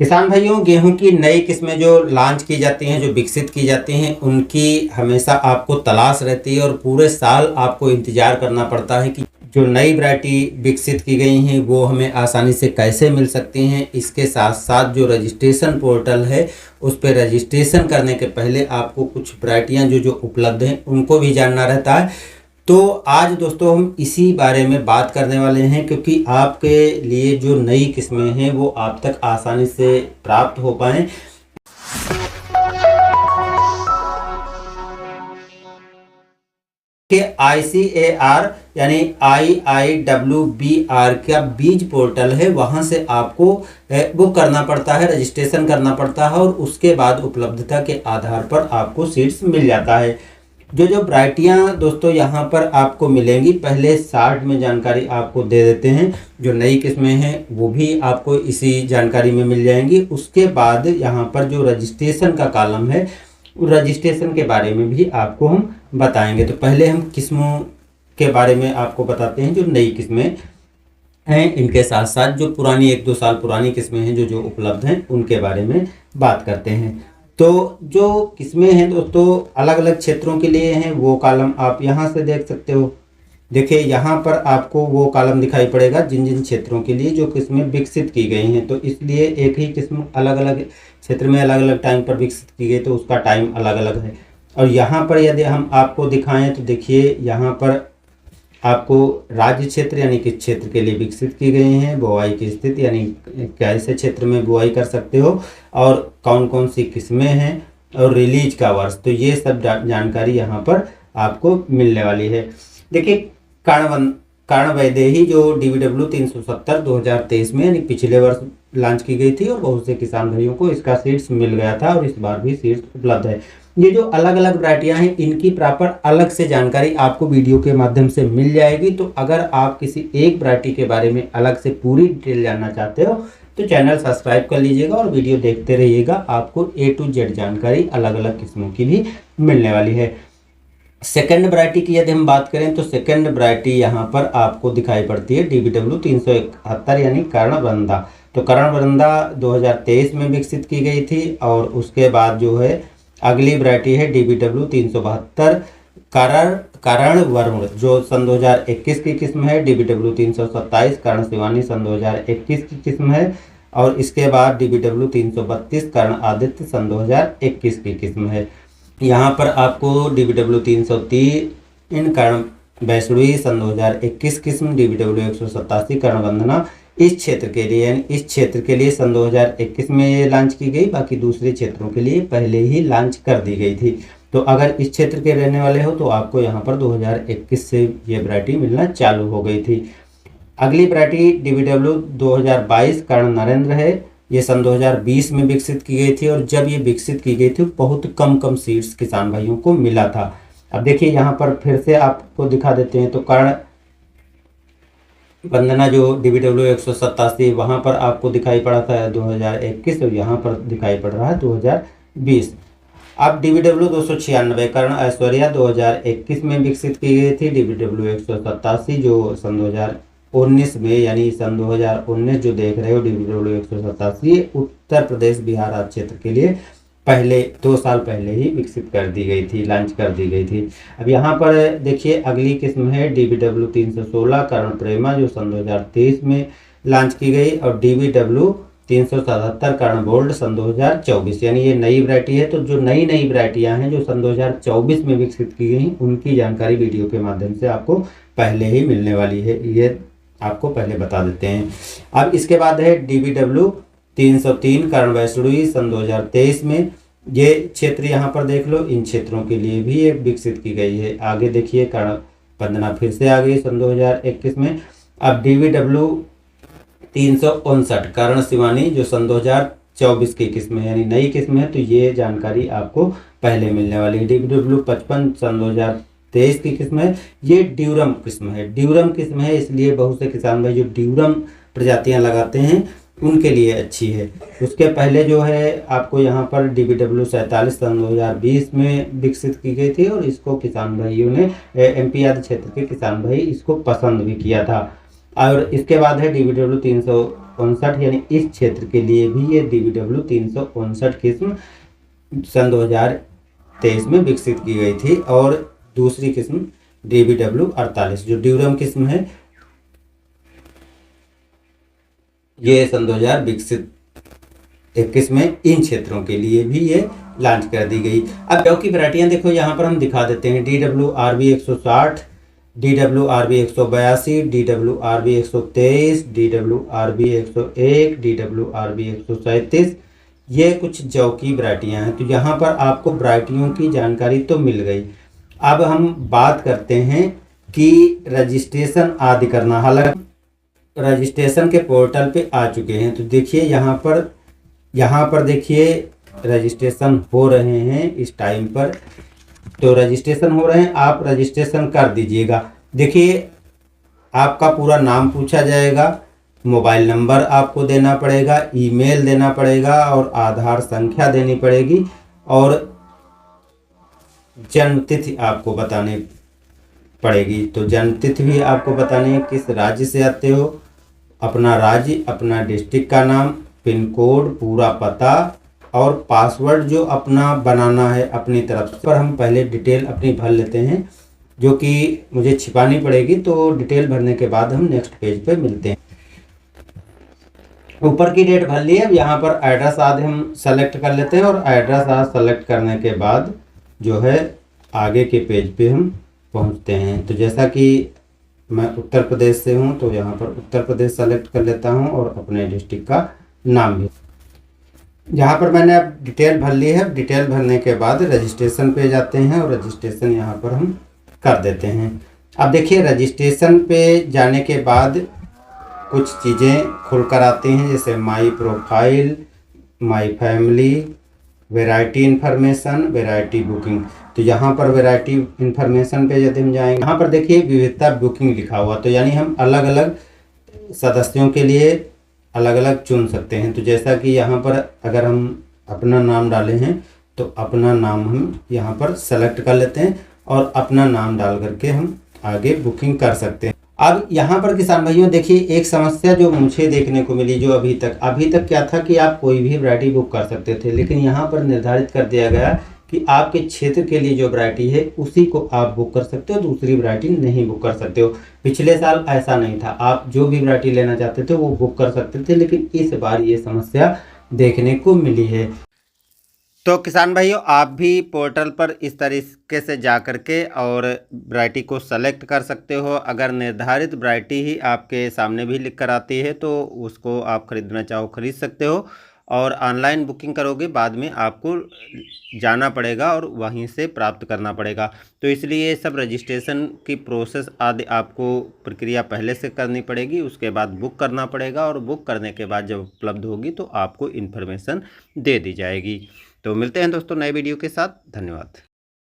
किसान भाइयों, गेहूं की नई किस्में जो लॉन्च की जाती हैं, जो विकसित की जाती हैं, उनकी हमेशा आपको तलाश रहती है और पूरे साल आपको इंतज़ार करना पड़ता है कि जो नई वैरायटी विकसित की गई हैं वो हमें आसानी से कैसे मिल सकती हैं। इसके साथ साथ जो रजिस्ट्रेशन पोर्टल है उस पर रजिस्ट्रेशन करने के पहले आपको कुछ वैरायटियाँ जो जो उपलब्ध हैं उनको भी जानना रहता है। तो आज दोस्तों हम इसी बारे में बात करने वाले हैं, क्योंकि आपके लिए जो नई किस्में हैं वो आप तक आसानी से प्राप्त हो पाएँ। के ICAR यानी IIWBR का बीज पोर्टल है, वहाँ से आपको बुक करना पड़ता है, रजिस्ट्रेशन करना पड़ता है और उसके बाद उपलब्धता के आधार पर आपको सीड्स मिल जाता है। जो जो वैरायटियाँ दोस्तों यहाँ पर आपको मिलेंगी, पहले शार्ट में जानकारी आपको दे देते हैं। जो नई किस्में हैं वो भी आपको इसी जानकारी में मिल जाएंगी। उसके बाद यहाँ पर जो रजिस्ट्रेशन का कॉलम है, रजिस्ट्रेशन के बारे में भी आपको हम बताएंगे। तो पहले हम किस्मों के बारे में आपको बताते हैं, जो नई किस्में हैं, इनके साथ साथ जो पुरानी 1-2 साल पुरानी किस्में हैं जो जो उपलब्ध हैं उनके बारे में बात करते हैं। तो जो किस्में हैं दोस्तों अलग अलग क्षेत्रों के लिए हैं, वो कॉलम आप यहाँ से देख सकते हो। देखिए यहाँ पर आपको वो कॉलम दिखाई पड़ेगा जिन जिन क्षेत्रों के लिए जो किस्में विकसित की गई हैं। तो इसलिए एक ही किस्म अलग अलग क्षेत्र में अलग अलग टाइम पर विकसित की गई तो उसका टाइम अलग अलग है। और यहाँ पर यदि हम आपको दिखाएं तो देखिए यहाँ पर आपको राज्य क्षेत्र यानी किस क्षेत्र के लिए विकसित की गई हैं, बुआई की स्थिति यानी कैसे क्षेत्र में बुआई कर सकते हो और कौन कौन सी किस्में हैं और रिलीज का वर्ष। तो ये सब जानकारी यहाँ पर आपको मिलने वाली है। देखिए कारण वैदेही जो DBW 370 2023 में यानी पिछले वर्ष लॉन्च की गई थी और बहुत से किसान भाइयों को इसका सीड्स मिल गया था और इस बार भी सीड्स उपलब्ध है। ये जो अलग अलग वैरायटियां हैं इनकी प्रॉपर अलग से जानकारी आपको वीडियो के माध्यम से मिल जाएगी। तो अगर आप किसी एक वैरायटी के बारे में अलग से पूरी डिटेल जानना चाहते हो तो चैनल सब्सक्राइब कर लीजिएगा और वीडियो देखते रहिएगा। आपको A to Z जानकारी अलग अलग किस्मों की भी मिलने वाली है। सेकंड वैरायटी की यदि हम बात करें तो सेकंड वैरायटी यहाँ पर आपको दिखाई पड़ती है DBW 371 यानी कर्णवृंदा। तो कर्णवृंदा 2023 में विकसित की गई थी और उसके बाद जो है अगली वैरायटी है DBW 372 करण वरुण जो सन 2021 की किस्म है। DBW 327 कर्ण शिवानी सन 2021 की किस्म है और इसके बाद DBW 332 कर्ण आदित्य सन 2021 की किस्म है। यहाँ पर आपको DBW 303 कर्ण वैष्णवी सन 2021 किस्म, DBW 187 कर्ण वंदना इस क्षेत्र के लिए यानी इस क्षेत्र के लिए सन 2021 में ये लॉन्च की गई, बाकी दूसरे क्षेत्रों के लिए पहले ही लॉन्च कर दी गई थी। तो अगर इस क्षेत्र के रहने वाले हो तो आपको यहाँ पर 2021 से ये वैरायटी मिलना चालू हो गई थी। अगली वैरायटी DBW 2022 कर्ण नरेंद्र है। ये सन 2020 में विकसित की गई थी और जब ये विकसित की गई थी बहुत कम सीड्स किसान भाइयों को मिला था। अब देखिए यहाँ पर फिर से आपको दिखा देते हैं। तो कर्ण वंदना जो DBW 187 वहाँ पर आपको दिखाई पड़ा था 2021 और यहाँ पर दिखाई पड़ रहा है 2020। अब DBW 296 कर्ण ऐश्वर्या 2021 में विकसित की गई थी। DBW 187 जो सन 2019 में यानी सन 2019 जो देख रहे हो DBW 187 उत्तर प्रदेश बिहार आदि क्षेत्र के लिए पहले 2 साल पहले ही विकसित कर दी गई थी, लॉन्च कर दी गई थी। अब यहाँ पर देखिए अगली किस्म है DBW 316 कर्ण प्रेमा जो सन 2023 में लॉन्च की गई और DBW 377 कर्ण बोल्ड सन 2024 यानी ये नई वैरायटी है। तो जो नई वैरायटियाँ हैं जो सन 2024 में विकसित की गई उनकी जानकारी वीडियो के माध्यम से आपको पहले ही मिलने वाली है, ये आपको पहले बता देते हैं। अब इसके बाद है DBW 303 कर्ण वैष्णवी सन 2023 में। ये क्षेत्र यहाँ पर देख लो, इन क्षेत्रों के लिए भी ये विकसित की गई है। आगे देखिए कर्ण वंदना फिर से आ गई सन 2021 में। अब DBW 359 कर्ण शिवानी जो सन 2024 की किस्म है यानी नई किस्म है। तो ये जानकारी आपको पहले मिलने वाली है। DBW 55 सन 2023 की किस्म है। ये ड्यूरम किस्म है, ड्यूरम किस्म है, इसलिए बहुत से किसान भाई जो ड्यूरम प्रजातियां लगाते हैं उनके लिए अच्छी है। उसके पहले जो है आपको यहाँ पर DBW 47 सन 2020 में विकसित की गई थी और इसको किसान भाइयों ने MP आदि क्षेत्र के किसान भाई इसको पसंद भी किया था। और इसके बाद है DBW 359 यानी इस क्षेत्र के लिए भी ये DBW 359 किस्म सन 2023 में विकसित की गई थी। और दूसरी किस्म DBW 48 जो ड्यूरम किस्म है, ये सन 2000 विकसित 21 में इन क्षेत्रों के लिए भी ये लॉन्च कर दी गई। अब जौ की वैरायटियाँ देखो यहाँ पर हम दिखा देते हैं। DWRB 160, DWRB 182, DWRB 123, DWRB 101, DWRB 137, ये कुछ जौ की वैरायटियाँ हैं। तो यहाँ पर आपको वैरायटियों की जानकारी तो मिल गई। अब हम बात करते हैं कि रजिस्ट्रेशन आदि करना। हालांकि रजिस्ट्रेशन के पोर्टल पे आ चुके हैं, तो देखिए यहाँ पर देखिए रजिस्ट्रेशन हो रहे हैं इस टाइम पर। तो रजिस्ट्रेशन हो रहे हैं, आप रजिस्ट्रेशन कर दीजिएगा। देखिए आपका पूरा नाम पूछा जाएगा, मोबाइल नंबर आपको देना पड़ेगा, ईमेल देना पड़ेगा और आधार संख्या देनी पड़ेगी और जन्म तिथि आपको बतानी पड़ेगी। तो जन्म तिथि भी आपको बतानी है, किस राज्य से आते हो, अपना राज्य, अपना डिस्ट्रिक्ट का नाम, पिन कोड, पूरा पता और पासवर्ड जो अपना बनाना है अपनी तरफ से। पर हम पहले डिटेल अपनी भर लेते हैं, जो कि मुझे छिपानी पड़ेगी। तो डिटेल भरने के बाद हम नेक्स्ट पेज पे मिलते हैं। ऊपर की डेट भर ली है। अब यहाँ पर एड्रेस आदि हम सेलेक्ट कर लेते हैं और एड्रेस आदि सेलेक्ट करने के बाद जो है आगे के पेज पे हम पहुँचते हैं। तो जैसा कि मैं उत्तर प्रदेश से हूँ तो यहाँ पर उत्तर प्रदेश सेलेक्ट कर लेता हूँ और अपने डिस्ट्रिक्ट का नाम भी। यहाँ पर मैंने अब डिटेल भर ली है। डिटेल भरने के बाद रजिस्ट्रेशन पे जाते हैं और रजिस्ट्रेशन यहाँ पर हम कर देते हैं। अब देखिए रजिस्ट्रेशन पे जाने के बाद कुछ चीज़ें खुलकर आती हैं, जैसे my profile, my family, variety information, variety booking. तो यहाँ पर वैरायटी इन्फॉर्मेशन पे यदि हम जाएंगे, यहाँ पर देखिए विविधता बुकिंग लिखा हुआ। तो यानी हम अलग अलग सदस्यों के लिए अलग अलग चुन सकते हैं। तो जैसा कि यहाँ पर अगर हम अपना नाम डाले हैं तो अपना नाम हम यहाँ पर सेलेक्ट कर लेते हैं और अपना नाम डाल करके हम आगे बुकिंग कर सकते हैं। अब यहाँ पर किसान भाइयों देखिए एक समस्या जो मुझे देखने को मिली, जो अभी तक क्या था कि आप कोई भी वैरायटी बुक कर सकते थे, लेकिन यहाँ पर निर्धारित कर दिया गया कि आपके क्षेत्र के लिए जो वैरायटी है उसी को आप बुक कर सकते हो, दूसरी वैरायटी नहीं बुक कर सकते हो। पिछले साल ऐसा नहीं था, आप जो भी वैरायटी लेना चाहते थे वो बुक कर सकते थे, लेकिन इस बार ये समस्या देखने को मिली है। तो किसान भाइयों आप भी पोर्टल पर इस तरीके से जा कर के और वैरायटी को सेलेक्ट कर सकते हो। अगर निर्धारित वैरायटी ही आपके सामने भी लिख कर आती है तो उसको आप खरीदना चाहो खरीद सकते हो, और ऑनलाइन बुकिंग करोगे बाद में आपको जाना पड़ेगा और वहीं से प्राप्त करना पड़ेगा। तो इसलिए सब रजिस्ट्रेशन की प्रोसेस आदि आपको प्रक्रिया पहले से करनी पड़ेगी, उसके बाद बुक करना पड़ेगा और बुक करने के बाद जब उपलब्ध होगी तो आपको इन्फॉर्मेशन दे दी जाएगी। तो मिलते हैं दोस्तों नए वीडियो के साथ। धन्यवाद।